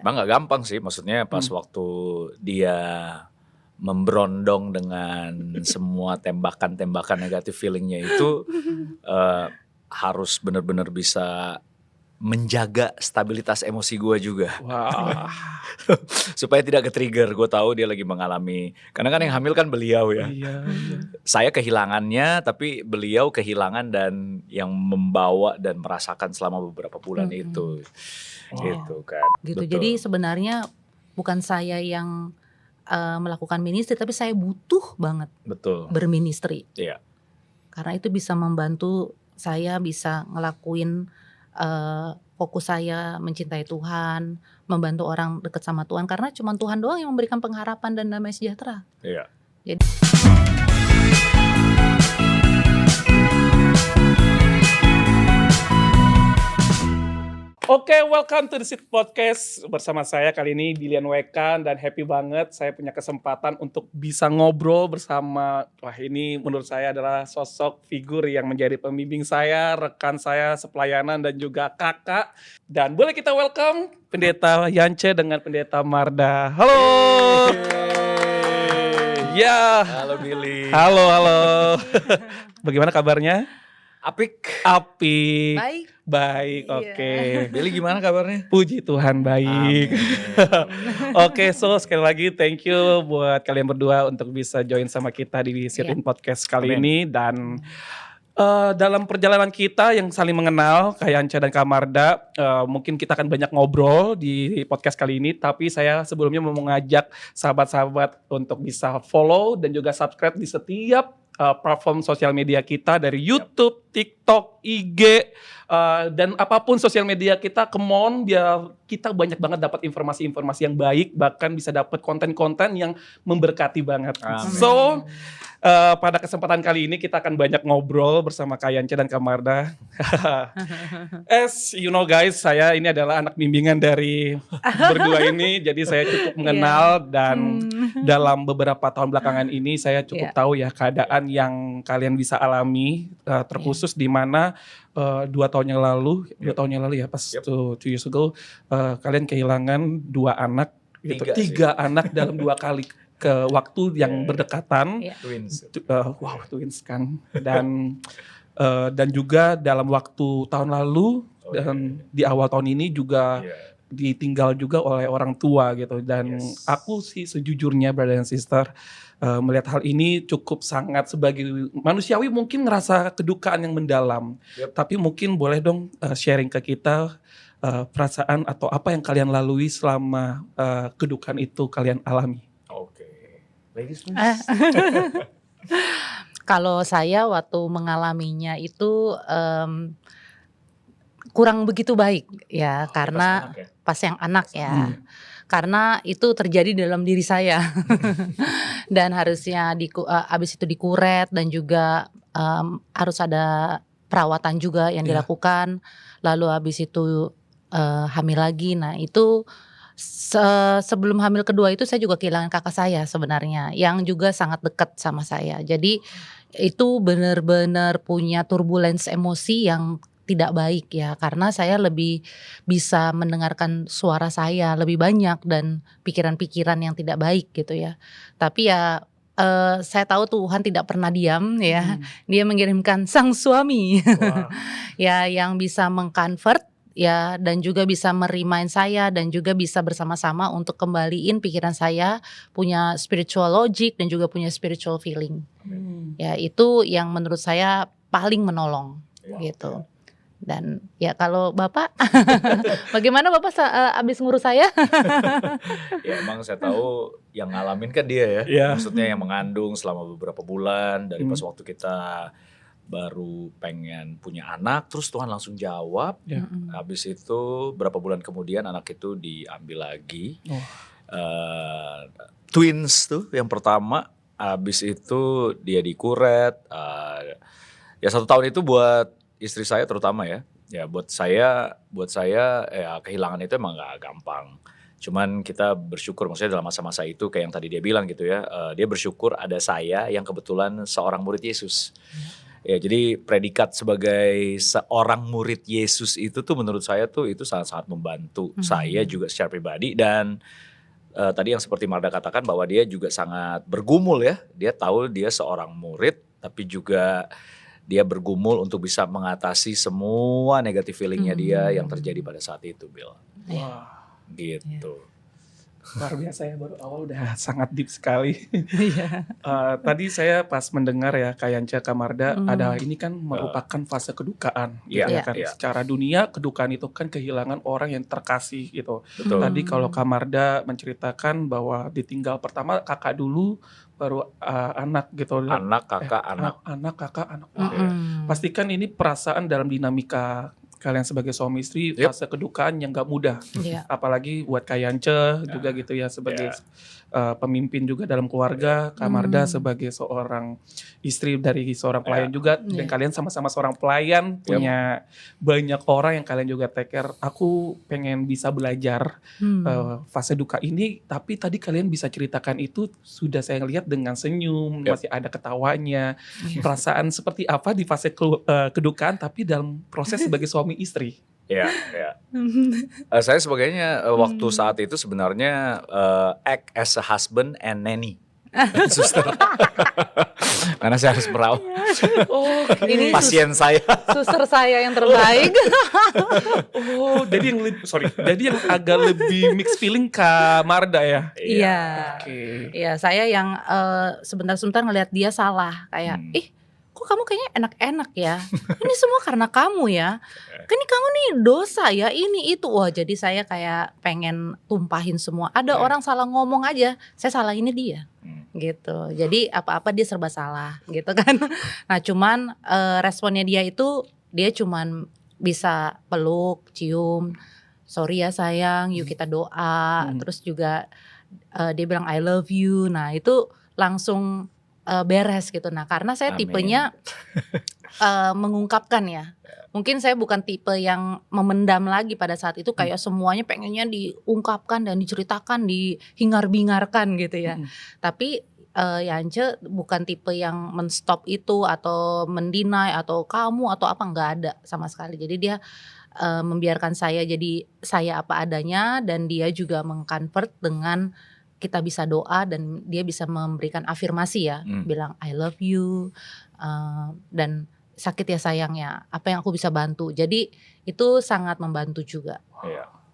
Emang gak gampang sih, maksudnya pas waktu dia memberondong dengan semua tembakan-tembakan negatif feelingnya itu harus benar-benar bisa menjaga stabilitas emosi gue juga. Wah. Supaya tidak ke-trigger. Gue tahu dia lagi mengalami, karena kan yang hamil kan beliau ya. Iya. Saya kehilangannya, tapi beliau kehilangan dan yang membawa dan merasakan selama beberapa bulan itu. Gitu kan. Gitu. Betul. Jadi sebenarnya bukan saya yang melakukan ministry, tapi saya butuh banget Betul. berministry. Iya. Karena itu bisa membantu saya bisa ngelakuin fokus saya mencintai Tuhan, membantu orang dekat sama Tuhan, karena cuma Tuhan doang yang memberikan pengharapan dan damai sejahtera. Iya. Jadi Oke, welcome to The Seed Podcast. Bersama saya kali ini Dilian Wekan, dan happy banget saya punya kesempatan untuk bisa ngobrol bersama, wah ini menurut saya adalah sosok figur yang menjadi pembimbing saya, rekan saya sepelayanan dan juga kakak. Dan boleh kita welcome Pendeta Yance dengan Pendeta Marda. Halo. Ya. Halo Billy. Halo. Bagaimana kabarnya? Apik. Baik, oke. Billy gimana kabarnya? Puji Tuhan baik. Oke, so sekali lagi thank you buat kalian berdua untuk bisa join sama kita di Sirin Podcast kali ini. Dan dalam perjalanan kita yang saling mengenal, Kak Yance dan Kak Marda, mungkin kita akan banyak ngobrol di podcast kali ini. Tapi saya sebelumnya mau mengajak sahabat-sahabat untuk bisa follow dan juga subscribe di setiap platform sosial media kita, dari YouTube, TikTok, IG, dan apapun sosial media kita. Come on, biar kita banyak banget dapat informasi-informasi yang baik, bahkan bisa dapat konten-konten yang memberkati banget. Amin. So, pada kesempatan kali ini kita akan banyak ngobrol bersama Kak Yance dan Kak Marda. As you know guys, saya ini adalah anak bimbingan dari berdua ini, jadi saya cukup mengenal dan dalam beberapa tahun belakangan ini saya cukup tahu ya keadaan yang kalian bisa alami, terkhusus di mana 2 tahun yang lalu ya, pas 2 years ago, kalian kehilangan 2 anak gitu, 3 anak dalam 2 kali ke waktu yang berdekatan. Twins. Wow, twins kan. Dan juga dalam waktu tahun lalu dan di awal tahun ini juga ditinggal juga oleh orang tua gitu. Dan aku sih sejujurnya brother and sister, melihat hal ini cukup sangat sebagai manusiawi mungkin ngerasa kedukaan yang mendalam. Tapi mungkin boleh dong sharing ke kita perasaan atau apa yang kalian lalui selama kedukaan itu kalian alami. Ladies please. kalau saya waktu mengalaminya itu kurang begitu baik ya, karena pas yang anak ya. Karena itu terjadi dalam diri saya. Dan harusnya abis itu dikuret, dan juga harus ada perawatan juga yang dilakukan. Lalu habis itu hamil lagi. Nah itu sebelum hamil kedua itu saya juga kehilangan kakak saya sebenarnya, yang juga sangat dekat sama saya. Jadi itu benar-benar punya turbulence emosi yang tidak baik ya, karena saya lebih bisa mendengarkan suara saya lebih banyak dan pikiran-pikiran yang tidak baik gitu ya. Tapi ya saya tahu Tuhan tidak pernah diam ya. Dia mengirimkan sang suami ya, yang bisa mengconvert ya, dan juga bisa merimain saya, dan juga bisa bersama-sama untuk kembaliin pikiran saya punya spiritual logic dan juga punya spiritual feeling. Ya itu yang menurut saya paling menolong gitu. Dan ya kalau Bapak bagaimana Bapak abis ngurus saya? Ya emang saya tahu yang ngalamin kan dia ya. Maksudnya yang mengandung selama beberapa bulan, dari pas waktu kita baru pengen punya anak, terus Tuhan langsung jawab. Habis itu berapa bulan kemudian anak itu diambil lagi. Twins tuh yang pertama. Habis itu dia dikuret. Ya 1 tahun itu buat istri saya terutama ya. Ya buat saya ya kehilangan itu emang gak gampang. Cuman kita bersyukur, maksudnya dalam masa-masa itu kayak yang tadi dia bilang gitu ya. Dia bersyukur ada saya yang kebetulan seorang murid Yesus. Ya, jadi predikat sebagai seorang murid Yesus itu tuh menurut saya tuh itu sangat-sangat membantu saya juga secara pribadi. Dan tadi yang seperti Marda katakan bahwa dia juga sangat bergumul ya. Dia tahu dia seorang murid tapi juga dia bergumul untuk bisa mengatasi semua negatif feelingnya dia yang terjadi pada saat itu, Bill. Wah, gitu. Luar biasa ya, baru awal udah sangat deep sekali. Tadi saya pas mendengar ya Kak Yance, Kak Marda, ada ini kan merupakan fase kedukaan gitu ya kan. Secara dunia kedukaan itu kan kehilangan orang yang terkasih gitu. Betul. Tadi kalau Kak Marda menceritakan bahwa ditinggal pertama kakak dulu, baru anak gitu. Anak, kakak, anak. Anak, kakak, anak. Pastikan ini perasaan dalam dinamika kalian sebagai suami istri, fase kedukaan yang gak mudah. Apalagi buat Kak Yance juga gitu ya, sebagai pemimpin juga dalam keluarga, Kak Marda sebagai seorang istri dari seorang pelayan juga, dan kalian sama-sama seorang pelayan, punya banyak orang yang kalian juga take care. Aku pengen bisa belajar fase duka ini, tapi tadi kalian bisa ceritakan itu sudah saya lihat dengan senyum, masih ada ketawanya, perasaan seperti apa di fase kedukaan, tapi dalam proses sebagai suami istri. Ya. Saya sebagainya waktu saat itu sebenarnya act as a husband and nanny. Suster. Karena saya harus merawat Ini pasien saya. Suster saya yang terbaik. Jadi yang agak lebih mixed feeling Kak Marda ya. Iya. Iya, saya yang sebentar-sebentar ngelihat dia salah, kayak kok kamu kayaknya enak-enak ya, ini semua karena kamu ya, ini kamu nih dosa ya, ini itu. Wah, jadi saya kayak pengen tumpahin semua. Ada orang salah ngomong aja, saya salah ini dia gitu. Jadi apa-apa dia serba salah gitu kan. Nah cuman responnya dia itu, dia cuman bisa peluk, cium, sorry ya sayang, yuk kita doa. Terus juga dia bilang I love you. Nah itu langsung beres gitu. Nah karena saya tipenya mengungkapkan ya. Mungkin saya bukan tipe yang memendam lagi pada saat itu, kayak semuanya pengennya diungkapkan dan diceritakan, dihingar-bingarkan gitu ya. Tapi Yance bukan tipe yang menstop itu atau mendinai atau kamu atau apa, nggak ada sama sekali. Jadi dia membiarkan saya jadi saya apa adanya, dan dia juga mengconvert dengan kita bisa doa dan dia bisa memberikan afirmasi ya, bilang I love you, dan sakit ya sayangnya, apa yang aku bisa bantu. Jadi itu sangat membantu juga.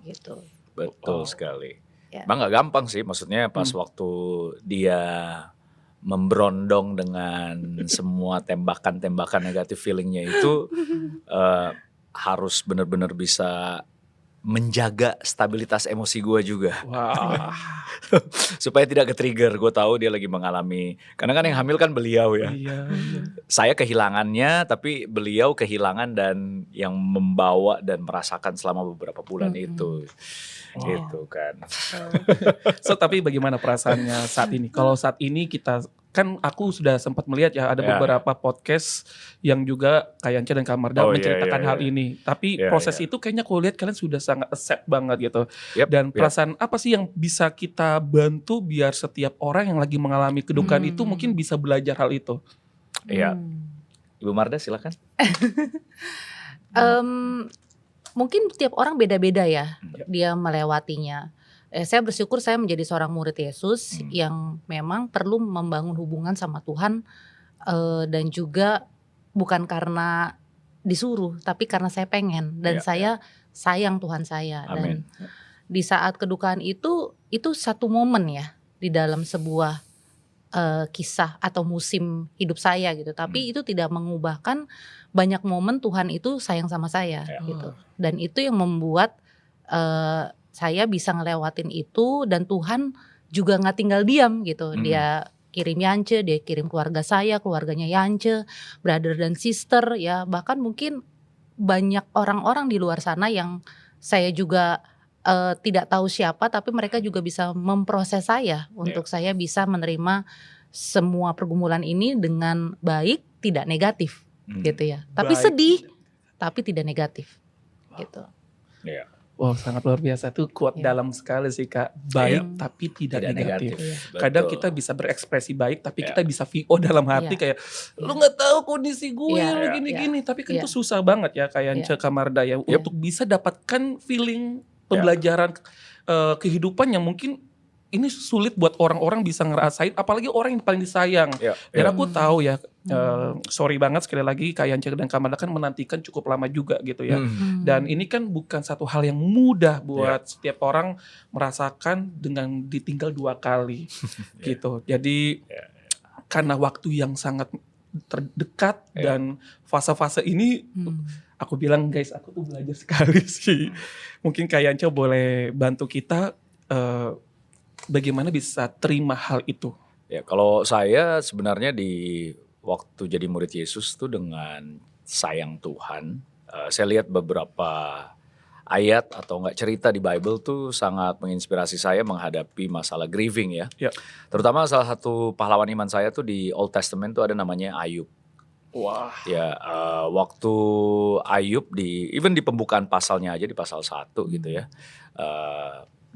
Gitu. Betul sekali. Bang gak gampang sih, maksudnya pas waktu dia memberondong dengan semua tembakan-tembakan negatif feelingnya itu harus benar-benar bisa menjaga stabilitas emosi gue juga. Supaya tidak ke-trigger. Gue tahu dia lagi mengalami, karena kan yang hamil kan beliau ya. Saya kehilangannya, tapi beliau kehilangan dan yang membawa dan merasakan selama beberapa bulan itu. Gitu kan. So tapi bagaimana perasaannya saat ini? Kalau saat ini kita kan, aku sudah sempat melihat ya ada beberapa podcast yang juga Kak Yance dan Kak Marda menceritakan hal ini. Tapi proses itu kayaknya aku lihat kalian sudah sangat accept banget gitu. Dan perasaan apa sih yang bisa kita bantu biar setiap orang yang lagi mengalami kedukaan itu mungkin bisa belajar hal itu? Iya. Ibu Marda silakan. Mungkin tiap orang beda-beda ya dia melewatinya. Saya bersyukur saya menjadi seorang murid Yesus yang memang perlu membangun hubungan sama Tuhan, dan juga bukan karena disuruh, tapi karena saya pengen dan saya sayang Tuhan saya. Dan di saat kedukaan itu satu momen ya di dalam sebuah kisah atau musim hidup saya gitu. Tapi itu tidak mengubahkan banyak momen Tuhan itu sayang sama saya gitu. Dan itu yang membuat saya bisa ngelewatin itu, dan Tuhan juga gak tinggal diam gitu. Dia kirim Yance, dia kirim keluarga saya, keluarganya Yance, brother dan sister ya. Bahkan mungkin banyak orang-orang di luar sana yang saya juga tidak tahu siapa, tapi mereka juga bisa memproses saya untuk saya bisa menerima semua pergumulan ini dengan baik, tidak negatif gitu ya. Tapi sedih, tapi tidak negatif gitu. Wow, sangat luar biasa tuh, quote dalam sekali sih Kak. Baik tapi tidak negatif. Kadang kita bisa berekspresi baik tapi kita bisa VO dalam hati kayak lu nggak tahu kondisi gue lu gini-gini, tapi kan itu susah banget ya kayak Kak Marda ya untuk bisa dapatkan feeling pembelajaran kehidupan yang mungkin ini sulit buat orang-orang bisa ngerasain, apalagi orang yang paling disayang. Dan aku tahu ya, sorry banget sekali lagi Kak Yance dan Kak Marda kan menantikan cukup lama juga gitu ya. Dan ini kan bukan satu hal yang mudah buat setiap orang merasakan dengan ditinggal 2 kali gitu. Jadi karena waktu yang sangat terdekat dan fase-fase ini aku bilang guys, aku tuh belajar sekali sih. Mungkin Kak Yance boleh bantu kita bagaimana bisa terima hal itu? Ya, kalau saya sebenarnya di waktu jadi murid Yesus tuh dengan sayang Tuhan, saya lihat beberapa ayat atau enggak cerita di Bible tuh sangat menginspirasi saya menghadapi masalah grieving ya. Terutama salah satu pahlawan iman saya tuh di Old Testament tuh ada namanya Ayub. Wah. Ya, waktu Ayub even di pembukaan pasalnya aja di pasal 1 gitu ya.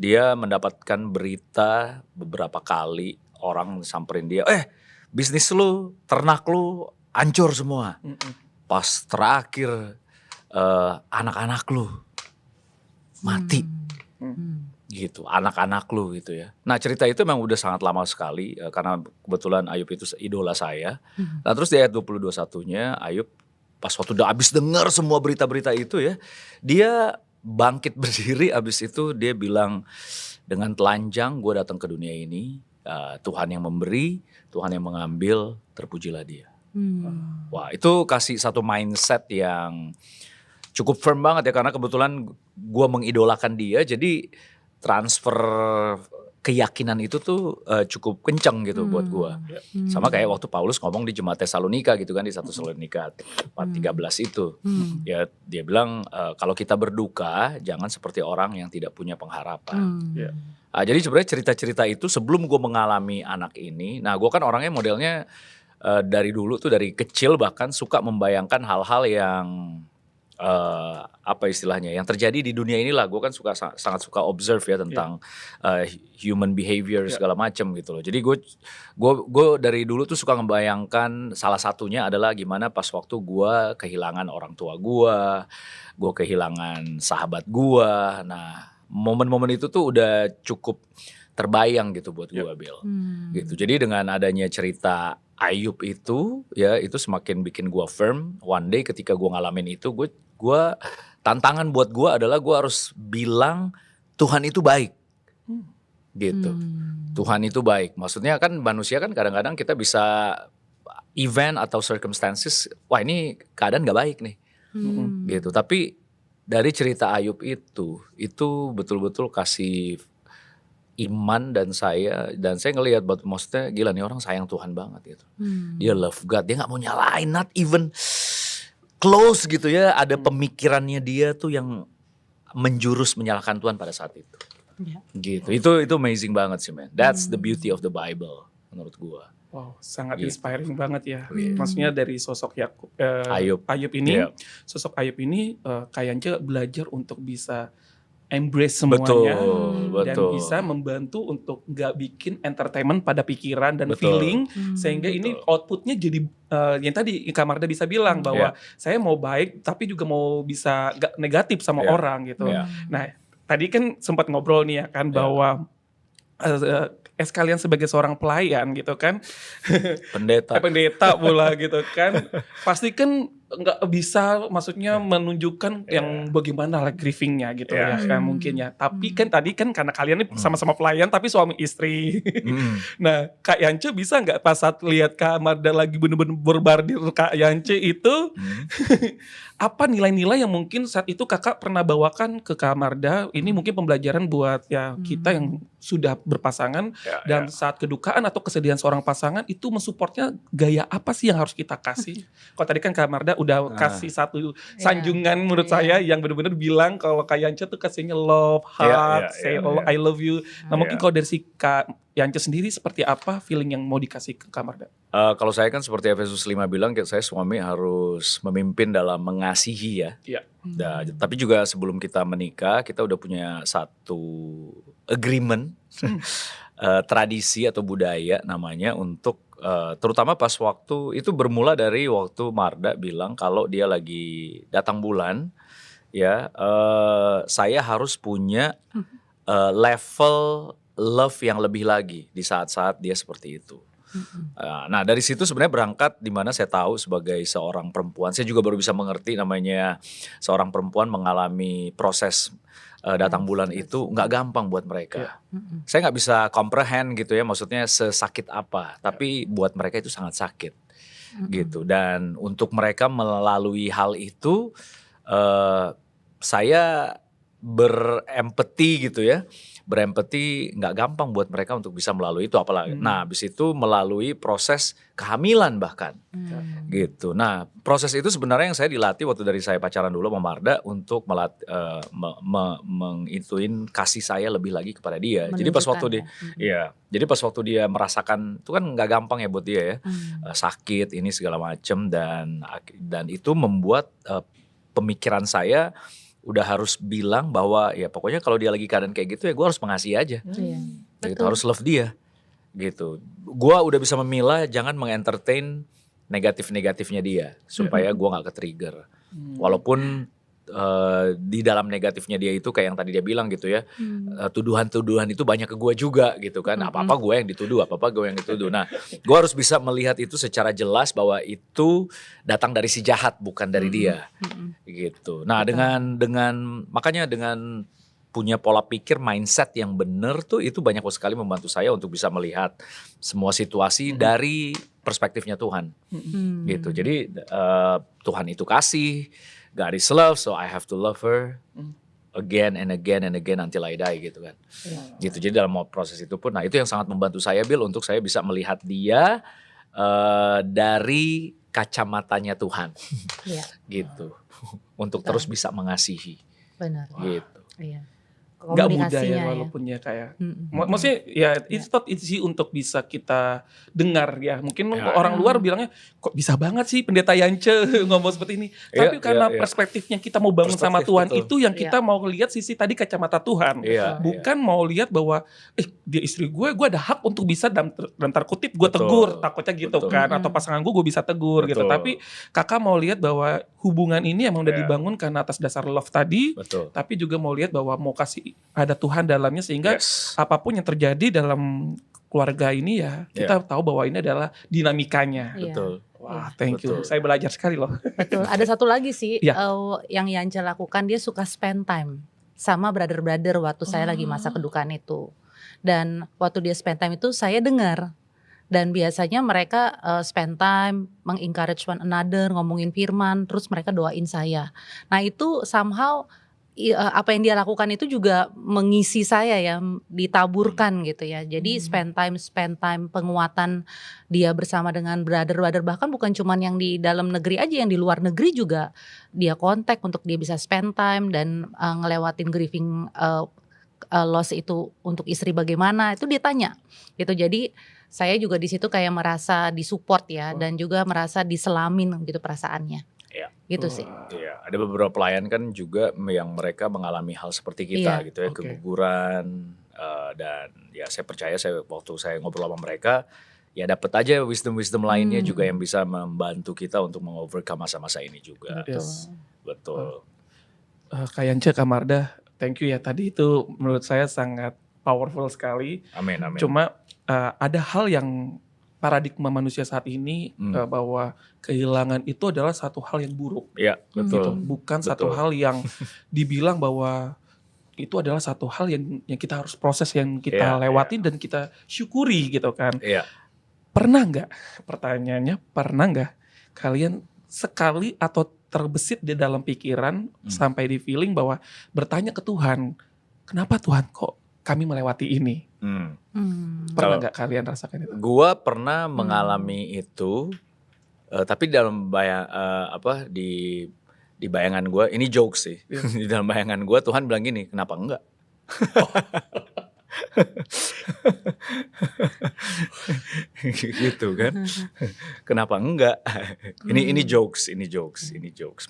Dia mendapatkan berita beberapa kali orang samperin dia, bisnis lu, ternak lu hancur semua. Pas terakhir anak-anak lu mati. Gitu, anak-anak lu gitu ya. Nah cerita itu memang udah sangat lama sekali karena kebetulan Ayub itu idola saya. Nah terus di ayat 22-nya Ayub pas waktu udah habis dengar semua berita-berita itu ya, dia bangkit berdiri, abis itu dia bilang, dengan telanjang gue datang ke dunia ini, Tuhan yang memberi, Tuhan yang mengambil, terpujilah dia. Wah itu kasih satu mindset yang cukup firm banget ya, karena kebetulan gue mengidolakan dia, jadi transfer keyakinan itu tuh cukup kencang gitu buat gue. Sama kayak waktu Paulus ngomong di jemaat Tesalonika gitu kan, di 1 Tesalonika 4:13 itu. Ya dia bilang kalau kita berduka jangan seperti orang yang tidak punya pengharapan. Jadi sebenarnya cerita-cerita itu sebelum gue mengalami anak ini, nah gue kan orangnya modelnya dari dulu tuh dari kecil bahkan suka membayangkan hal-hal yang apa istilahnya yang terjadi di dunia inilah. Gue kan sangat suka observe ya tentang human behavior segala macam gitu loh. Jadi gue dari dulu tuh suka ngebayangkan, salah satunya adalah gimana pas waktu gue kehilangan orang tua gue kehilangan sahabat gue. Nah momen-momen itu tuh udah cukup terbayang gitu buat gue, Bill. Gitu. Jadi dengan adanya cerita Ayub itu ya, itu semakin bikin gue firm. One day ketika gue ngalamin itu, gue tantangan buat gue adalah gue harus bilang Tuhan itu baik. Gitu. Tuhan itu baik. Maksudnya kan manusia kan kadang-kadang kita bisa event atau circumstances, wah ini keadaan gak baik nih. Gitu. Tapi dari cerita Ayub itu betul-betul kasih iman dan saya ngelihat maksudnya gila nih orang sayang Tuhan banget gitu. Dia love God, dia gak mau nyalain, not even close gitu ya. Ada pemikirannya dia tuh yang menjurus menyalahkan Tuhan pada saat itu. Gitu. Itu amazing banget sih, man. That's the beauty of the Bible menurut gua. Wow, sangat inspiring banget ya. Maksudnya dari sosok Ayub ini, sosok Ayub ini kayaknya belajar untuk bisa embrace semuanya dan bisa membantu untuk gak bikin entertainment pada pikiran dan feeling, sehingga ini outputnya jadi yang tadi Kak Marda bisa bilang bahwa saya mau baik tapi juga mau bisa gak negatif sama orang gitu. Nah tadi kan sempat ngobrol nih ya kan bahwa kalian sebagai seorang pelayan gitu kan, pendeta pula gitu kan, pasti kan nggak bisa maksudnya menunjukkan yang bagaimana lah grievingnya gitu ya kan mungkin ya. Tapi kan tadi kan karena kalian ini sama-sama pelayan tapi suami istri. Nah Kak Yance bisa nggak pas saat lihat Kak Marda lagi bener-bener berbardir Kak Yance itu apa nilai-nilai yang mungkin saat itu kakak pernah bawakan ke Kak Marda? Ini mungkin pembelajaran buat ya kita yang sudah berpasangan dan saat kedukaan atau kesedihan seorang pasangan itu mensupportnya gaya apa sih yang harus kita kasih? Kalau tadi kan Kak Marda udah kasih satu sanjungan menurut saya yang benar-benar bilang kalau Kak Yance tuh kasihnya love, heart, say I love you. Nah mungkin kalau dari si Kak Yance sendiri seperti apa feeling yang mau dikasih ke Kak Marda? Kalau saya kan seperti Efesus 5 bilang, saya suami harus memimpin dalam mengasihi ya. Tapi juga sebelum kita menikah, kita udah punya satu agreement, tradisi atau budaya namanya untuk terutama pas waktu itu bermula dari waktu Marda bilang kalau dia lagi datang bulan ya, saya harus punya level love yang lebih lagi di saat-saat dia seperti itu. Nah dari situ sebenarnya berangkat di mana saya tahu sebagai seorang perempuan, saya juga baru bisa mengerti namanya seorang perempuan mengalami proses datang bulan itu nggak gampang buat mereka. Saya nggak bisa comprehend gitu ya, maksudnya sesakit apa, tapi buat mereka itu sangat sakit gitu. Dan untuk mereka melalui hal itu, saya berempati gitu ya. Berempati nggak gampang buat mereka untuk bisa melalui itu, apalagi. Nah, habis itu melalui proses kehamilan bahkan, gitu. Nah, proses itu sebenarnya yang saya dilatih waktu dari saya pacaran dulu sama Marda untuk mengituin kasih saya lebih lagi kepada dia. Jadi pas waktu dia, jadi pas waktu dia merasakan itu kan nggak gampang ya buat dia ya, sakit ini segala macem dan itu membuat pemikiran saya udah harus bilang bahwa ya pokoknya kalau dia lagi keadaan kayak gitu ya gue harus mengasihi aja, gitu, harus love dia, gitu. Gue udah bisa memilah jangan mengentertain negatif-negatifnya dia supaya gue nggak ke-trigger, walaupun di dalam negatifnya dia itu kayak yang tadi dia bilang gitu ya, tuduhan-tuduhan itu banyak ke gue juga gitu kan, apa-apa gue yang dituduh, apa-apa gue yang dituduh. Nah gue harus bisa melihat itu secara jelas bahwa itu datang dari si jahat bukan dari dia, gitu. Nah makanya dengan punya pola pikir mindset yang benar tuh itu banyak sekali membantu saya untuk bisa melihat semua situasi dari perspektifnya Tuhan, gitu. Jadi Tuhan itu kasih, God is love, so I have to love her again and again and again until I die gitu kan. Gitu. Jadi dalam proses itu pun, nah itu yang sangat membantu saya Bill untuk saya bisa melihat dia dari kacamatanya Tuhan, gitu. Untuk terus bisa mengasihi. Benar. Gitu. Iya. Gak mudah ya walaupun ya kayak maksudnya ya it's not easy untuk bisa kita dengar ya, mungkin orang luar bilangnya kok bisa banget sih pendeta Yance ngomong seperti ini, tapi karena perspektifnya kita mau bangun sama Tuhan, itu yang kita mau lihat sisi tadi kacamata Tuhan, bukan mau lihat bahwa dia istri gue ada hak untuk bisa dalam tanda kutip gue tegur, takutnya gitu kan, atau pasangan gue bisa tegur gitu, tapi kakak mau lihat bahwa hubungan ini emang udah dibangun karena atas dasar love tadi, tapi juga mau lihat bahwa mau kasih ada Tuhan dalamnya sehingga apapun yang terjadi dalam keluarga ini ya kita tahu bahwa ini adalah dinamikanya. Betul. Wah, thank you. Saya belajar sekali loh. Betul. Ada satu lagi sih yang Yance lakukan, dia suka spend time sama brother-brother waktu saya lagi masa kedukaan itu. Dan waktu dia spend time itu saya dengar. Dan biasanya mereka spend time, mengencourage one another, ngomongin firman, terus mereka doain saya. Nah itu somehow apa yang dia lakukan itu juga mengisi saya ya, ditaburkan gitu ya. Jadi spend time penguatan dia bersama dengan brother-brother, bahkan bukan cuman yang di dalam negeri aja, yang di luar negeri juga dia kontak untuk dia bisa spend time dan ngelewatin grieving loss itu untuk istri bagaimana, itu dia tanya gitu. Jadi saya juga di situ kayak merasa disupport ya, dan juga merasa diselamin gitu perasaannya. Gitu sih. Iya, ada beberapa pelayan kan juga yang mereka mengalami hal seperti kita gitu ya, keguguran, dan ya saya percaya waktu saya ngobrol sama mereka ya dapat aja wisdom lainnya juga yang bisa membantu kita untuk mengovercome masa-masa ini juga. Betul. Kak Yance, Kak Marda, thank you ya, tadi itu menurut saya sangat powerful sekali. Amin. Cuma ada hal yang paradigma manusia saat ini bahwa kehilangan itu adalah satu hal yang buruk. Iya, betul. Gitu. Bukan satu hal yang dibilang bahwa itu adalah satu hal yang kita harus proses, yang kita lewatin dan kita syukuri gitu kan. Iya. Pernah nggak, pertanyaannya pernah nggak kalian sekali atau terbesit di dalam pikiran sampai di feeling bahwa bertanya ke Tuhan, kenapa Tuhan kok kami melewati ini? Pernah nggak kalian rasakan itu? Gua pernah mengalami itu Tapi dalam di bayangan gue, ini jokes sih. Di dalam bayangan gue Tuhan bilang gini, kenapa enggak? Gitu kan? Kenapa enggak? Ini jokes.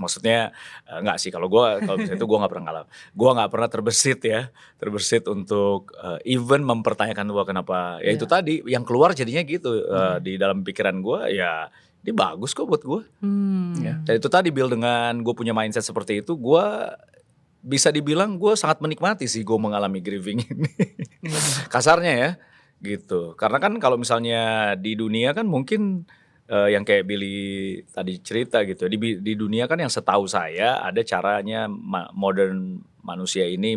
Maksudnya enggak sih, kalau misalnya itu gue nggak pernah ngalamin. Gue nggak pernah terbersit untuk even mempertanyakan gue kenapa. Ya itu tadi yang keluar jadinya gitu di dalam pikiran gue ya. Ini bagus kok buat gue. Ya. Dan itu tadi Bill, dengan gue punya mindset seperti itu, gue bisa dibilang gue sangat menikmati sih gue mengalami grieving ini. Kasarnya ya gitu. Karena kan kalau misalnya di dunia kan mungkin yang kayak Billy tadi cerita gitu. Di dunia kan yang setahu saya ada caranya modern manusia ini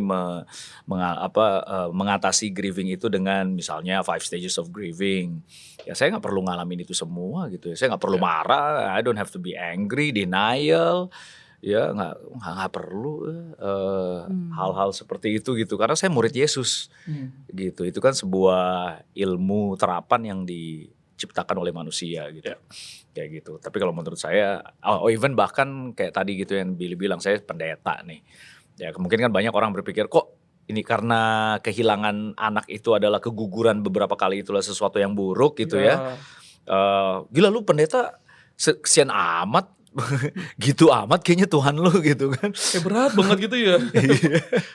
mengatasi grieving itu dengan misalnya 5 stages of grieving. Ya saya nggak perlu ngalamin itu semua gitu ya. Saya nggak perlu marah. I don't have to be angry, denial. Ya nggak perlu hal-hal seperti itu gitu. Karena saya murid Yesus gitu. Itu kan sebuah ilmu terapan yang diciptakan oleh manusia gitu. Kayak gitu. Tapi kalau menurut saya, even bahkan kayak tadi gitu yang Billy bilang, saya pendeta nih. Ya mungkin kan banyak orang berpikir kok ini karena kehilangan anak itu adalah keguguran beberapa kali, itulah sesuatu yang buruk gitu ya. Gila lu pendeta kesian amat. Gitu amat kayaknya Tuhan lu gitu kan. Berat banget gitu ya.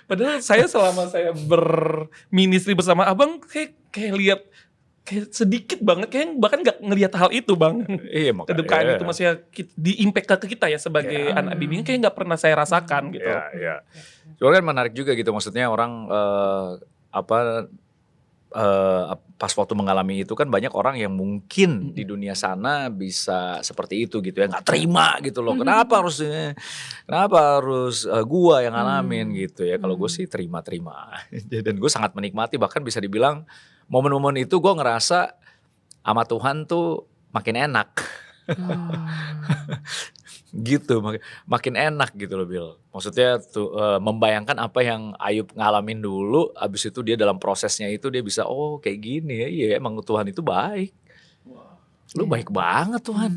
Padahal saya selama saya berministri bersama abang kayak lihat kayak sedikit banget, kayak bahkan gak ngelihat hal itu bang. Iya makanya. Kedukaan itu maksudnya di impact ke kita ya sebagai anak bimbing, kayak gak pernah saya rasakan gitu. Iya. Cuma kan menarik juga gitu, maksudnya orang pas waktu mengalami itu kan banyak orang yang mungkin di dunia sana bisa seperti itu gitu ya, nggak terima gitu loh. Kenapa harus gua yang ngalamin gitu ya. Kalau gue sih terima dan gue sangat menikmati, bahkan bisa dibilang momen-momen itu gue ngerasa sama Tuhan tuh makin enak. Gitu, makin enak gitu loh Bill. Maksudnya tuh membayangkan apa yang Ayub ngalamin dulu, abis itu dia dalam prosesnya itu dia bisa kayak gini ya. Iya emang Tuhan itu baik. Lu baik banget Tuhan.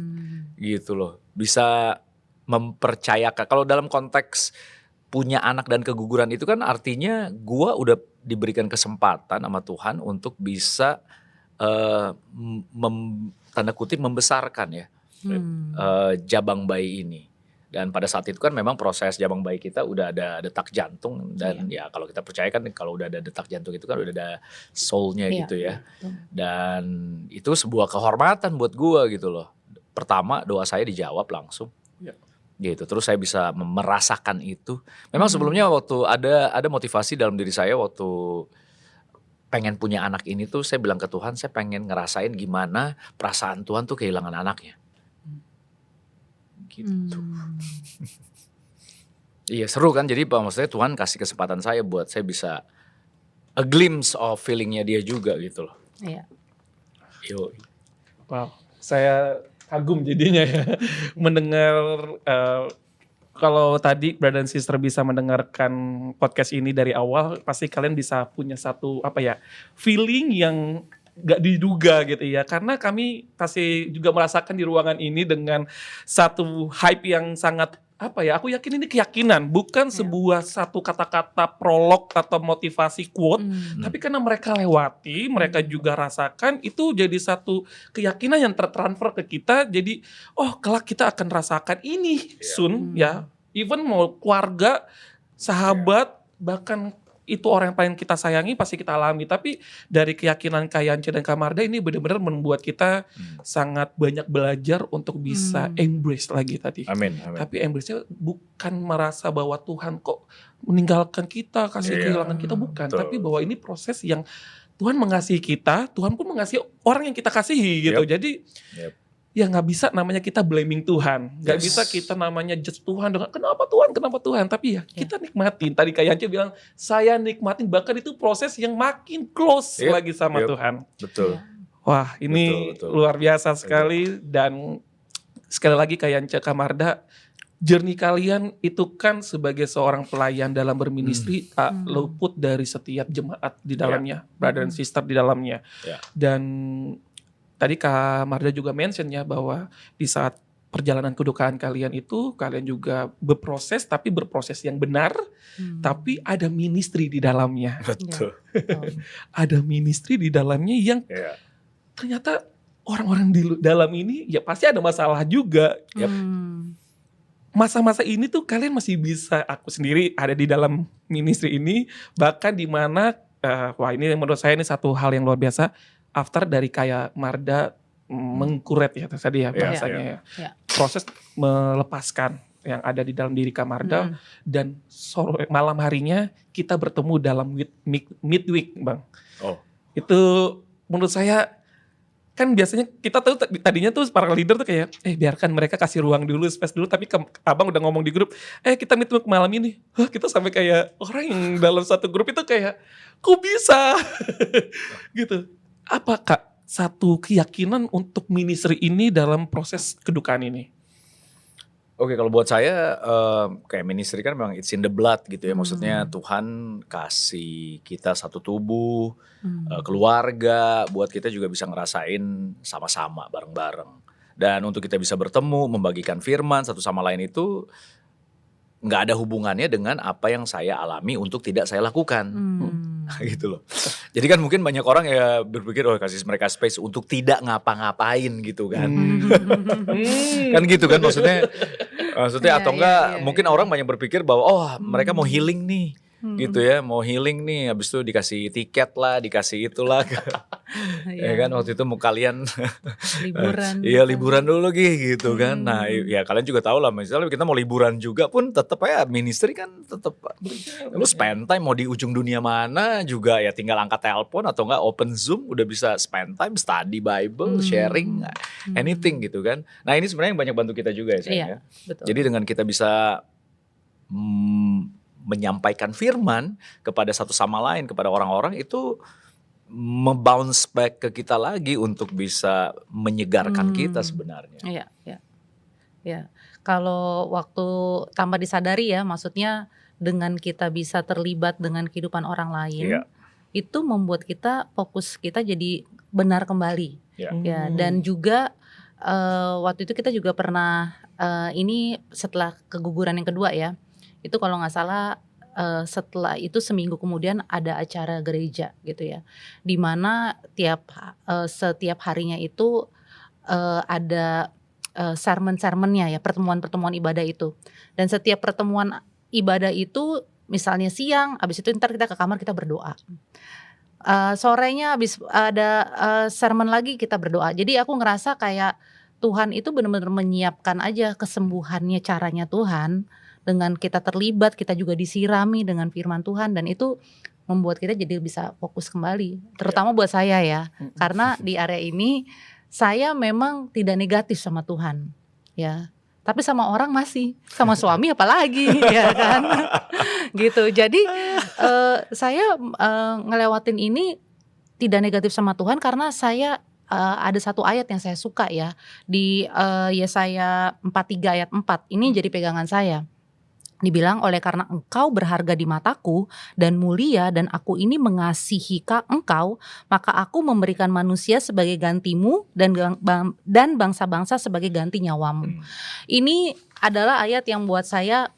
Gitu loh. Bisa mempercayakan. Kalau dalam konteks punya anak dan keguguran itu kan artinya gua udah diberikan kesempatan sama Tuhan untuk bisa tanda kutip membesarkan ya. Jabang bayi ini. Dan pada saat itu kan memang proses jabang bayi kita udah ada detak jantung, dan ya kalau kita percaya kan kalau udah ada detak jantung itu kan udah ada soul-nya gitu ya. Dan itu sebuah kehormatan buat gua gitu loh. Pertama doa saya dijawab langsung. Gitu. Terus saya bisa merasakan itu. Memang sebelumnya waktu ada motivasi dalam diri saya waktu pengen punya anak ini tuh, saya bilang ke Tuhan, saya pengen ngerasain gimana perasaan Tuhan tuh kehilangan anaknya. Gitu. Iya seru kan, jadi maksudnya Tuhan kasih kesempatan saya buat saya bisa a glimpse of feelingnya dia juga gitu loh. Iya. Yo. Wow, saya kagum jadinya ya mendengar kalau tadi brother and sister bisa mendengarkan podcast ini dari awal, pasti kalian bisa punya satu feeling yang gak diduga gitu ya, karena kami pasti juga merasakan di ruangan ini dengan satu hype yang sangat aku yakin ini keyakinan, bukan sebuah satu kata-kata prolog atau motivasi quote, tapi karena mereka lewati, mereka juga rasakan, itu jadi satu keyakinan yang tertransfer ke kita, jadi kelak kita akan rasakan ini soon ya, even mau keluarga, sahabat, bahkan itu orang yang paling kita sayangi pasti kita alami. Tapi dari keyakinan Kak Yance dan Kak Marda ini benar-benar membuat kita sangat banyak belajar untuk bisa embrace lagi tadi. Amin. Tapi embrace-nya bukan merasa bahwa Tuhan kok meninggalkan kita, kasih kehilangan kita, bukan. Betul. Tapi bahwa ini proses yang Tuhan mengasihi kita, Tuhan pun mengasihi orang yang kita kasihi gitu. Jadi ya gak bisa namanya kita blaming Tuhan. Gak bisa kita namanya judge Tuhan dengan kenapa Tuhan. Tapi kita nikmatin. Tadi kayak Yance bilang, saya nikmatin. Bahkan itu proses yang makin close lagi sama Tuhan. Betul. Wah ini betul. Luar biasa sekali. Dan sekali lagi kayak Yance, Kak Marda, journey kalian itu kan sebagai seorang pelayan dalam berministri luput dari setiap jemaat di dalamnya. Brother and sister di dalamnya. Dan tadi Kak Marda juga mention ya bahwa di saat perjalanan kedukaan kalian itu kalian juga berproses, tapi berproses yang benar, tapi ada ministry di dalamnya. Betul. Ada ministry di dalamnya yang ternyata orang-orang di dalam ini ya pasti ada masalah juga. Masa-masa ini tuh kalian masih bisa, aku sendiri ada di dalam ministry ini, bahkan di mana wah ini menurut saya ini satu hal yang luar biasa. After dari kayak Marda mengkuret ya tadi ya bahasanya ya. Proses melepaskan yang ada di dalam diri Kak Marda, dan sore malam harinya kita bertemu dalam midweek Bang. Itu menurut saya kan biasanya kita tahu tadinya tuh para leader tuh kayak biarkan mereka kasih ruang dulu, space dulu, tapi Abang udah ngomong di grup kita midweek malam ini. Kita sampai kayak orang yang dalam satu grup itu kayak kok bisa gitu. Apa Kak satu keyakinan untuk ministry ini dalam proses kedukaan ini? Oke, kalau buat saya kayak ministry kan memang it's in the blood gitu ya. Maksudnya Tuhan kasih kita satu tubuh, keluarga, buat kita juga bisa ngerasain sama-sama bareng-bareng. Dan untuk kita bisa bertemu, membagikan firman satu sama lain itu nggak ada hubungannya dengan apa yang saya alami untuk tidak saya lakukan. Gitu loh. Jadi kan mungkin banyak orang ya berpikir kasih mereka space untuk tidak ngapa-ngapain gitu kan. Kan gitu kan maksudnya atau enggak mungkin orang banyak berpikir bahwa mereka mau healing nih. Gitu ya, mau healing nih, habis itu dikasih tiket lah, dikasih itulah. Ya kan waktu itu mau kalian liburan. Iya liburan dulu gitu kan. Nah ya kalian juga tahu lah, misalnya kita mau liburan juga pun tetap ya ministry kan tetap lu spend time mau di ujung dunia mana juga ya tinggal angkat telepon atau enggak open Zoom udah bisa spend time study Bible, sharing anything gitu kan. Nah ini sebenarnya yang banyak bantu kita juga ya sayang. Betul. Jadi dengan kita bisa menyampaikan firman kepada satu sama lain, kepada orang-orang itu membounce back ke kita lagi untuk bisa menyegarkan kita sebenarnya. Iya. Kalau waktu tanpa disadari ya, maksudnya dengan kita bisa terlibat dengan kehidupan orang lain, itu membuat kita fokus kita jadi benar kembali. Ya, dan juga waktu itu kita juga pernah ini setelah keguguran yang kedua ya. Itu kalau nggak salah setelah itu seminggu kemudian ada acara gereja gitu ya, dimana setiap harinya itu ada sermon-sermonnya ya, pertemuan-pertemuan ibadah itu, dan setiap pertemuan ibadah itu misalnya siang, abis itu ntar kita ke kamar kita berdoa, sorenya abis ada sermon lagi kita berdoa. Jadi aku ngerasa kayak Tuhan itu benar-benar menyiapkan aja kesembuhannya, caranya Tuhan. Dengan kita terlibat, kita juga disirami dengan firman Tuhan, dan itu membuat kita jadi bisa fokus kembali. Terutama buat saya ya, karena di area ini saya memang tidak negatif sama Tuhan, ya. Tapi sama orang masih, sama suami apalagi, ya kan, gitu. Jadi saya ngelewatin ini tidak negatif sama Tuhan karena saya ada satu ayat yang saya suka ya, di Yesaya 43 ayat 4. Ini jadi pegangan saya. Dibilang, oleh karena engkau berharga di mataku dan mulia, dan aku ini mengasihi engkau, maka aku memberikan manusia sebagai gantimu dan bangsa-bangsa sebagai ganti nyawamu. Ini adalah ayat yang buat saya,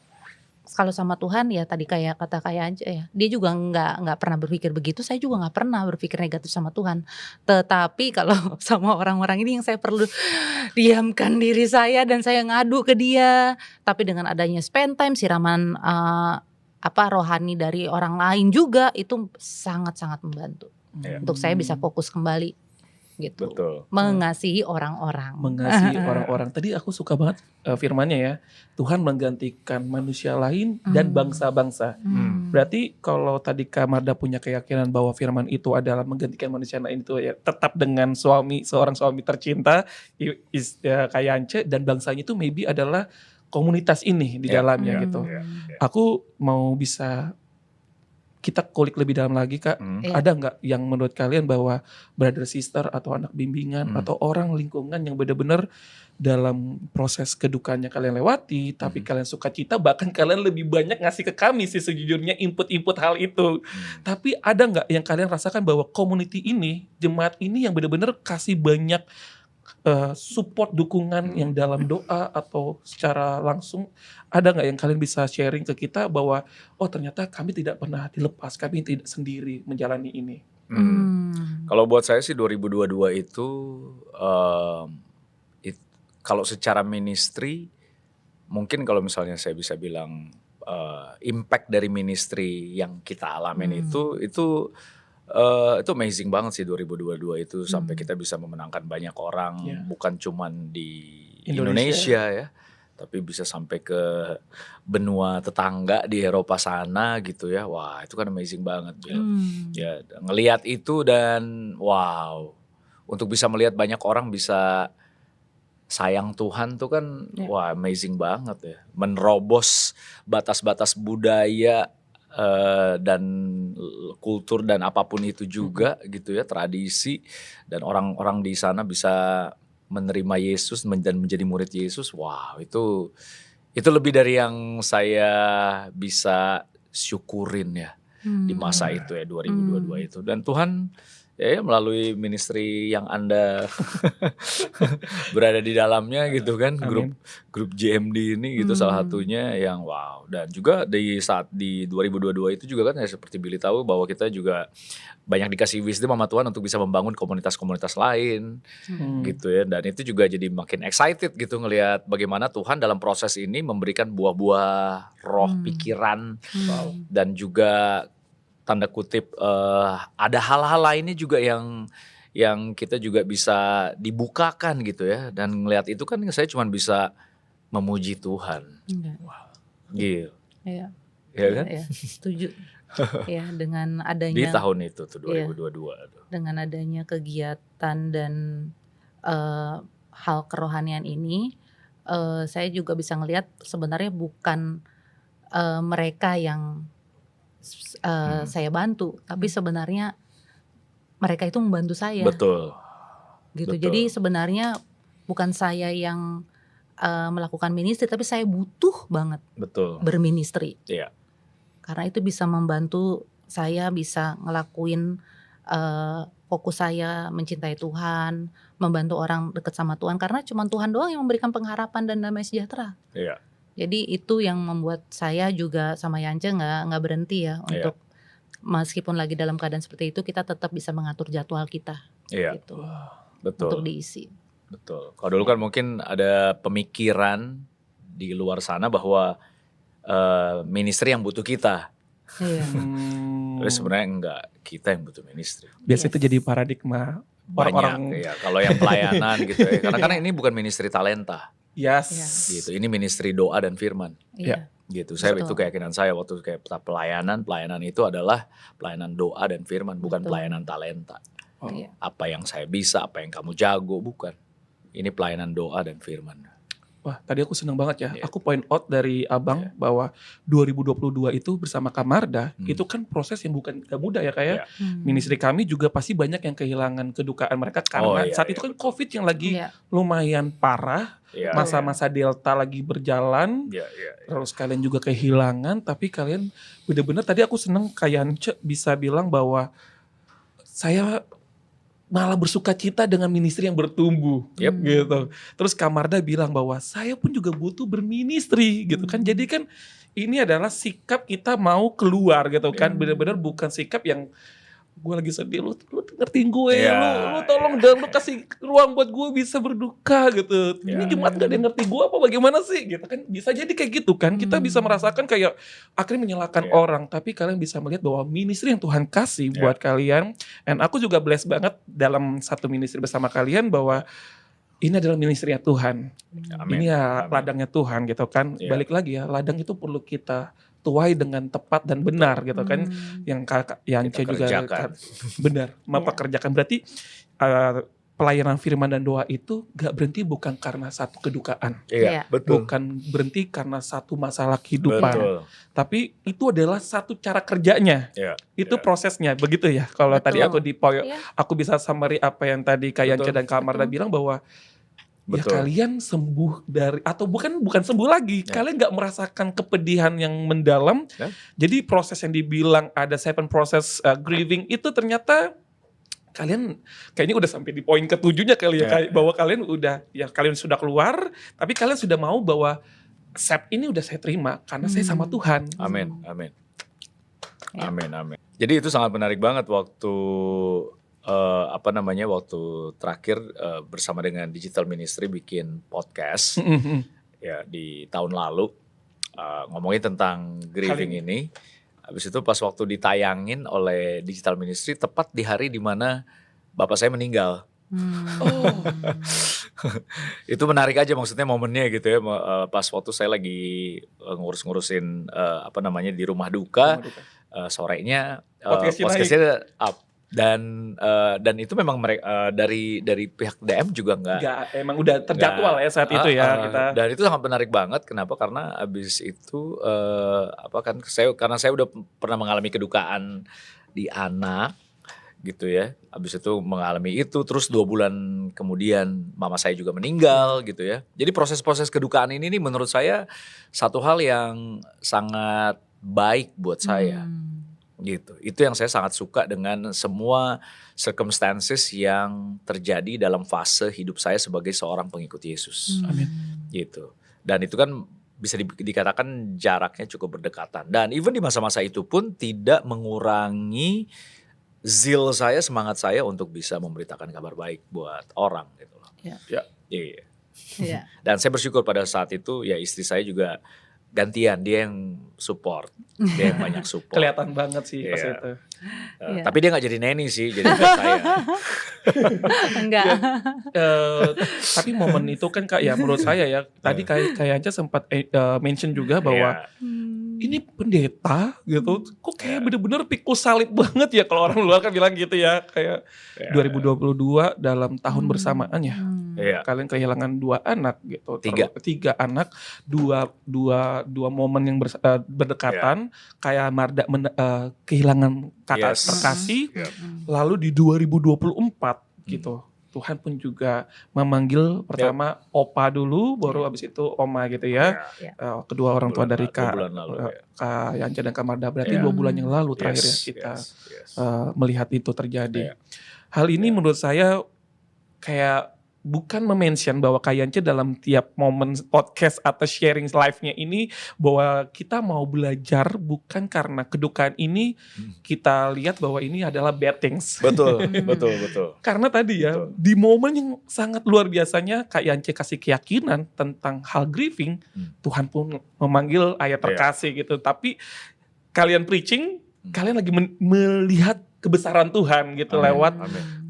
kalau sama Tuhan ya tadi kayak kata kayak aja ya, dia juga nggak pernah berpikir begitu, saya juga nggak pernah berpikir negatif sama Tuhan. Tetapi kalau sama orang-orang ini yang saya perlu diamkan diri saya dan saya ngadu ke dia. Tapi dengan adanya spend time, siraman rohani dari orang lain juga, itu sangat-sangat membantu untuk saya bisa fokus kembali. Gitu. Betul. Mengasihi orang-orang. Mengasihi orang-orang. Tadi aku suka banget firmannya ya. Tuhan menggantikan manusia lain dan bangsa-bangsa. Berarti kalau tadi Kak Marda punya keyakinan bahwa firman itu adalah menggantikan manusia lain, itu ya tetap dengan seorang suami tercinta kayak Ance, dan bangsanya itu maybe adalah komunitas ini di dalamnya gitu. Aku mau bisa kita kulik lebih dalam lagi Kak, ada nggak yang menurut kalian bahwa brother sister atau anak bimbingan atau orang lingkungan yang benar-benar dalam proses kedukaannya kalian lewati, tapi kalian sukacita, bahkan kalian lebih banyak ngasih ke kami sih sejujurnya input hal itu. Tapi ada nggak yang kalian rasakan bahwa community ini, jemaat ini yang benar-benar kasih banyak support, dukungan yang dalam doa atau secara langsung, ada nggak yang kalian bisa sharing ke kita bahwa ternyata kami tidak pernah dilepas, kami tidak sendiri menjalani ini. Kalau buat saya sih 2022 itu kalau secara ministry, mungkin kalau misalnya saya bisa bilang impact dari ministry yang kita alamin itu amazing banget sih 2022 itu, sampai kita bisa memenangkan banyak orang, bukan cuman di Indonesia ya, tapi bisa sampai ke benua tetangga di Eropa sana gitu ya. Wah, itu kan amazing banget ya, ngelihat itu dan wow, untuk bisa melihat banyak orang bisa sayang Tuhan tuh kan wah amazing banget ya, menerobos batas-batas budaya dan kultur dan apapun itu juga gitu ya, tradisi, dan orang-orang di sana bisa menerima Yesus dan menjadi murid Yesus. Wow, itu lebih dari yang saya bisa syukurin ya di masa itu ya 2022 itu. Dan Tuhan ya melalui ministry yang Anda berada di dalamnya gitu kan, grup JMD ini gitu salah satunya yang wow. Dan juga di saat di 2022 itu juga kan ya, seperti Billy tahu bahwa kita juga banyak dikasih wisdom sama Tuhan untuk bisa membangun komunitas-komunitas lain gitu ya. Dan itu juga jadi makin excited gitu ngelihat bagaimana Tuhan dalam proses ini memberikan buah-buah roh, pikiran, dan juga tanda kutip ada hal-hal lainnya juga yang kita juga bisa dibukakan gitu ya. Dan ngelihat itu kan saya cuma bisa memuji Tuhan. Wow. Gitu. Iya. Ya kan? Ya, setuju. Ya, dengan adanya di tahun itu tuh 2022 tuh. Dengan adanya kegiatan dan hal kerohanian ini, saya juga bisa ngelihat sebenarnya bukan mereka yang saya bantu, tapi sebenarnya mereka itu membantu saya. Betul. Gitu. Betul. Jadi sebenarnya bukan saya yang melakukan ministry, tapi saya butuh banget berministry. Iya. Karena itu bisa membantu saya bisa ngelakuin fokus saya mencintai Tuhan, membantu orang dekat sama Tuhan, karena cuma Tuhan doang yang memberikan pengharapan dan damai sejahtera. Iya. Jadi itu yang membuat saya juga sama Yance nggak berhenti ya untuk meskipun lagi dalam keadaan seperti itu, kita tetap bisa mengatur jadwal kita. Gitu. Betul. Untuk diisi. Betul. Kalau dulu kan mungkin ada pemikiran di luar sana bahwa ministry yang butuh kita. Iya. Tapi sebenarnya enggak, kita yang butuh ministry. Biasa itu jadi paradigma orang-orang. Ya, kalau yang pelayanan gitu ya. Karena ini bukan ministry talenta. Yes. Gitu. Ini ministry doa dan firman. Iya. Gitu. Saya itu keyakinan saya waktu kayak pelayanan itu adalah pelayanan doa dan firman, bukan pelayanan talenta. Apa yang saya bisa, apa yang kamu jago, bukan. Ini pelayanan doa dan firman. Wah, tadi aku seneng banget ya. Aku point out dari Abang bahwa 2022 itu bersama Kamarda, itu kan proses yang bukan gak mudah ya kayak. Ministry kami juga pasti banyak yang kehilangan kedukaan mereka karena saat itu kan COVID yang lagi lumayan parah. Masa-masa Delta lagi berjalan. Terus kalian juga kehilangan, tapi kalian bener-bener tadi aku seneng kayak Yance bisa bilang bahwa saya malah bersuka cita dengan ministry yang bertumbuh gitu. Terus Kamarda bilang bahwa saya pun juga butuh berministry gitu kan. Jadi kan ini adalah sikap kita mau keluar gitu kan. Benar-benar bukan sikap yang gue lagi sedih, lu ngertiin gue, lu tolong dan lu kasih ruang buat gue bisa berduka gitu. Ini jemaat gak ada yang ngerti gue apa bagaimana sih gitu kan. Bisa jadi kayak gitu kan. Kita bisa merasakan kayak akhirnya menyalahkan orang, tapi kalian bisa melihat bahwa ministry yang Tuhan kasih buat kalian. And aku juga blessed banget dalam satu ministry bersama kalian bahwa ini adalah ministry Tuhan. Ini ya ladangnya Tuhan gitu kan. Balik lagi ya, ladang itu perlu kita tuai dengan tepat dan benar gitu kan. Yang Yance juga benar, mempekerjakan. Berarti pelayanan firman dan doa itu gak berhenti bukan karena satu kedukaan. Iya. Betul. Bukan berhenti karena satu masalah kehidupan. Betul. Tapi itu adalah satu cara kerjanya. Iya. Itu Iya. prosesnya, begitu ya. Kalau Betul. tadi aku Iya. aku bisa summary apa yang tadi Kak Yance Betul. dan Kak Marda bilang bahwa ya Betul. kalian sembuh dari, atau bukan sembuh lagi, Ya. kalian gak merasakan kepedihan yang mendalam. Ya. Jadi proses yang dibilang ada 7 proses grieving itu ternyata kalian kayaknya udah sampai di poin ke-7-nya kali ya, Ya. bahwa kalian kalian sudah keluar, tapi kalian sudah mau bahwa sep ini udah saya terima karena saya sama Tuhan. Amin, amin. Ya. Amin, amin. Jadi itu sangat menarik banget waktu waktu terakhir bersama dengan Digital Ministry bikin podcast ya di tahun lalu ngomongin tentang grieving ini. Habis itu pas waktu ditayangin oleh Digital Ministry tepat di hari di mana bapak saya meninggal. Oh. Itu menarik aja maksudnya momennya gitu ya, pas waktu saya lagi ngurus-ngurusin di rumah duka. Sorenya podcastnya up dan itu memang mereka dari pihak DM juga nggak emang udah terjadwal ya saat itu ya kita. Dan itu sangat menarik banget. Kenapa? Karena abis itu karena saya udah pernah mengalami kedukaan di anak gitu ya. Abis itu mengalami itu terus 2 bulan kemudian mama saya juga meninggal gitu ya. Jadi proses-proses kedukaan ini nih menurut saya satu hal yang sangat baik buat saya. Gitu. Itu yang saya sangat suka dengan semua circumstances yang terjadi dalam fase hidup saya sebagai seorang pengikut Yesus. Amin. Gitu. Dan itu kan bisa dikatakan jaraknya cukup berdekatan. Dan even di masa-masa itu pun tidak mengurangi zeal saya, semangat saya untuk bisa memberitakan kabar baik buat orang gitu loh. Ya. Iya. Iya. Dan saya bersyukur pada saat itu ya istri saya juga gantian, dia yang support, dia yang banyak support. Kelihatan banget sih pas Iya. itu. Tapi dia gak jadi neni sih, jadi saya. Enggak. Tapi momen itu kan Kak ya menurut saya ya tadi kayaknya sempat mention juga bahwa ini pendeta gitu kok kayak bener-bener pikul salib banget ya, kalau orang luar kan bilang gitu ya, kayak 2022 dalam tahun bersamaan ya. Iya. Kalian kehilangan 2 anak gitu. 3 anak, dua momen yang berdekatan. Kayak Marda kehilangan kakak terkasih. Lalu di 2024 gitu. Tuhan pun juga memanggil pertama opa dulu, baru abis itu oma gitu ya. Kedua orang tua dari Kak Yance dan Kak Marda, berarti 2 bulan yang lalu terakhir ya kita melihat itu terjadi. Hal ini menurut saya kayak bukan mention bahwa Kak Yance dalam tiap momen podcast atau sharing live-nya ini bahwa kita mau belajar bukan karena kedukaan ini kita lihat bahwa ini adalah bad things. Betul. Karena tadi ya di momen yang sangat luar biasanya Kak Yance kasih keyakinan tentang hal grieving, Tuhan pun memanggil ayat terkasih gitu. Tapi kalian preaching, kalian lagi melihat kebesaran Tuhan gitu lewat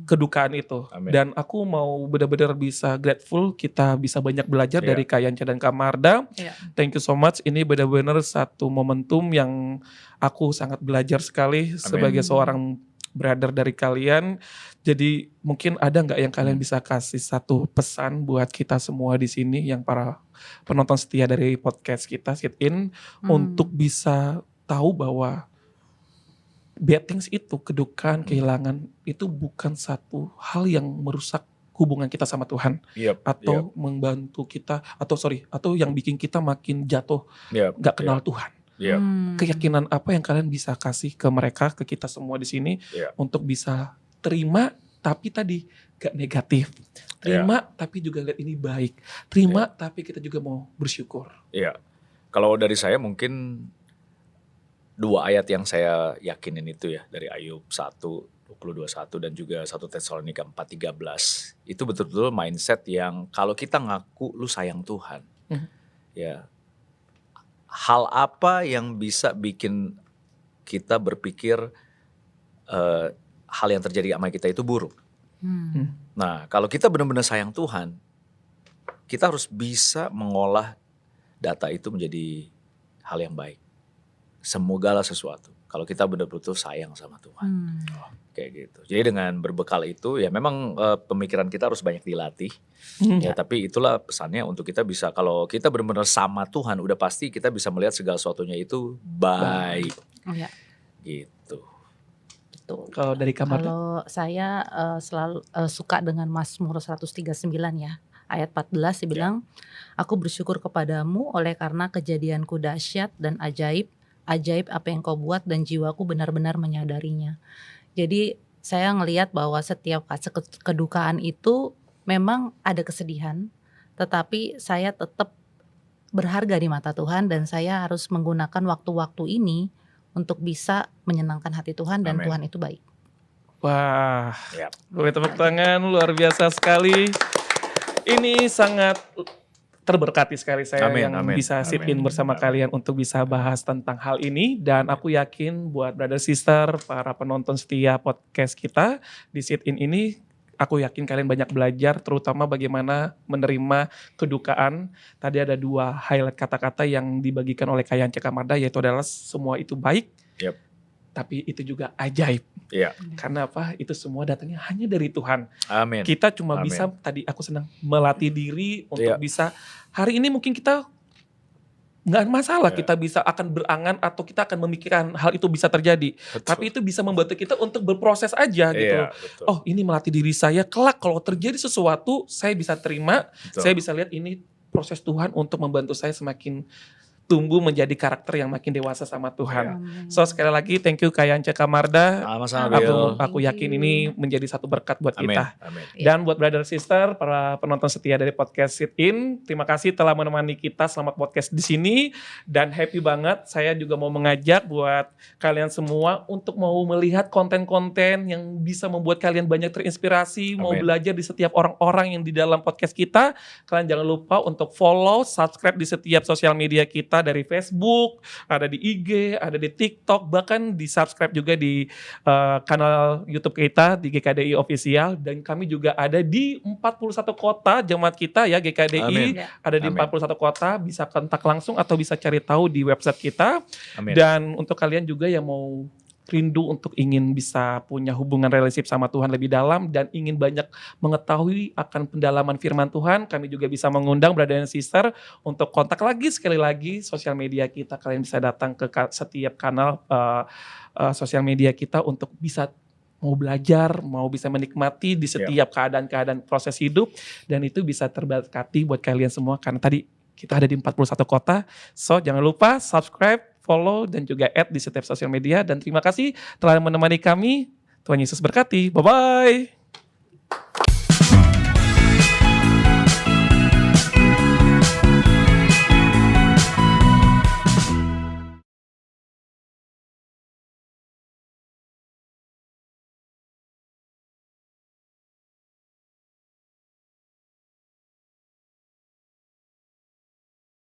kedukaan itu. Amin. Dan aku mau benar-benar bisa grateful kita bisa banyak belajar dari Kak Yance dan Kak Marda. Thank you so much. Ini benar-benar satu momentum yang aku sangat belajar sekali sebagai seorang brother dari kalian. Jadi mungkin ada nggak yang kalian bisa kasih satu pesan buat kita semua di sini yang para penonton setia dari podcast kita Sit In untuk bisa tahu bahwa bad things itu, kedukaan, kehilangan itu bukan satu hal yang merusak hubungan kita sama Tuhan, atau membantu kita, atau yang bikin kita makin jatuh, nggak kenal Tuhan. Keyakinan apa yang kalian bisa kasih ke mereka, ke kita semua di sini, untuk bisa terima, tapi tadi gak negatif, terima tapi juga lihat ini baik, terima tapi kita juga mau bersyukur. Iya, kalau dari saya mungkin 2 ayat yang saya yakinin itu ya, dari Ayub 1:20-21 dan juga 1 Tesalonika 4:13. Itu betul-betul mindset yang kalau kita ngaku lu sayang Tuhan, ya hal apa yang bisa bikin kita berpikir hal yang terjadi sama kita itu buruk. Nah, kalau kita benar-benar sayang Tuhan, kita harus bisa mengolah data itu menjadi hal yang baik. Segala sesuatu. kalau kita benar-benar sayang sama Tuhan. Kayak gitu. Jadi dengan berbekal itu ya memang pemikiran kita harus banyak dilatih. Ya tapi itulah pesannya untuk kita bisa, kalau kita benar-benar sama Tuhan udah pasti kita bisa melihat segala sesuatunya itu baik. Gitu. Betul. Kalau dari kamar? Kalau saya selalu suka dengan Mazmur 139 ya. Ayat 14 dibilang, aku bersyukur kepadamu oleh karena kejadianku dahsyat dan ajaib apa yang kau buat dan jiwaku benar-benar menyadarinya. Jadi saya ngelihat bahwa setiap kedukaan itu memang ada kesedihan, tetapi saya tetap berharga di mata Tuhan dan saya harus menggunakan waktu-waktu ini untuk bisa menyenangkan hati Tuhan dan Tuhan itu baik. Wah, boleh tepuk tangan, luar biasa sekali. Ini sangat terberkati sekali saya bisa sit in bersama kalian untuk bisa bahas tentang hal ini. Dan aku yakin buat brother sister, para penonton setia podcast kita di sit in ini, aku yakin kalian banyak belajar terutama bagaimana menerima kedukaan. Tadi ada 2 highlight kata-kata yang dibagikan oleh Kak Yance Kamarda, yaitu adalah semua itu baik. Tapi itu juga ajaib. Karena apa? Itu semua datangnya hanya dari Tuhan. Amin. Kita cuma bisa, tadi aku senang melatih diri untuk bisa, hari ini mungkin kita nggak masalah kita bisa akan berangan atau kita akan memikirkan hal itu bisa terjadi. Tapi itu bisa membantu kita untuk berproses aja gitu. Oh, ini melatih diri saya, kelak kalau terjadi sesuatu saya bisa terima, saya bisa lihat ini proses Tuhan untuk membantu saya semakin tumbuh menjadi karakter yang makin dewasa sama Tuhan. So sekali lagi thank you Kak Yance Kamarda. Aku yakin ini menjadi satu berkat buat kita. Dan buat brother sister, para penonton setia dari podcast Sit In, terima kasih telah menemani kita selama podcast di sini dan happy banget. Saya juga mau mengajak buat kalian semua untuk mau melihat konten-konten yang bisa membuat kalian banyak terinspirasi, mau belajar di setiap orang-orang yang di dalam podcast kita. Kalian jangan lupa untuk follow, subscribe di setiap sosial media kita. Dari Facebook, ada di IG, ada di TikTok, bahkan di subscribe juga di kanal YouTube kita di GKDI Official, dan kami juga ada di 41 kota jemaat kita ya GKDI. Ada di 41 kota, bisa kontak langsung atau bisa cari tahu di website kita. Dan untuk kalian juga yang mau rindu untuk ingin bisa punya hubungan relationship sama Tuhan lebih dalam dan ingin banyak mengetahui akan pendalaman firman Tuhan, kami juga bisa mengundang brother dan sister untuk kontak lagi sekali lagi sosial media kita. Kalian bisa datang ke setiap kanal sosial media kita untuk bisa mau belajar, mau bisa menikmati di setiap keadaan-keadaan proses hidup, dan itu bisa terberkati buat kalian semua karena tadi kita ada di 41 kota. So jangan lupa subscribe, follow, dan juga add di setiap sosial media. Dan terima kasih telah menemani kami. Tuhan Yesus berkati. Bye-bye.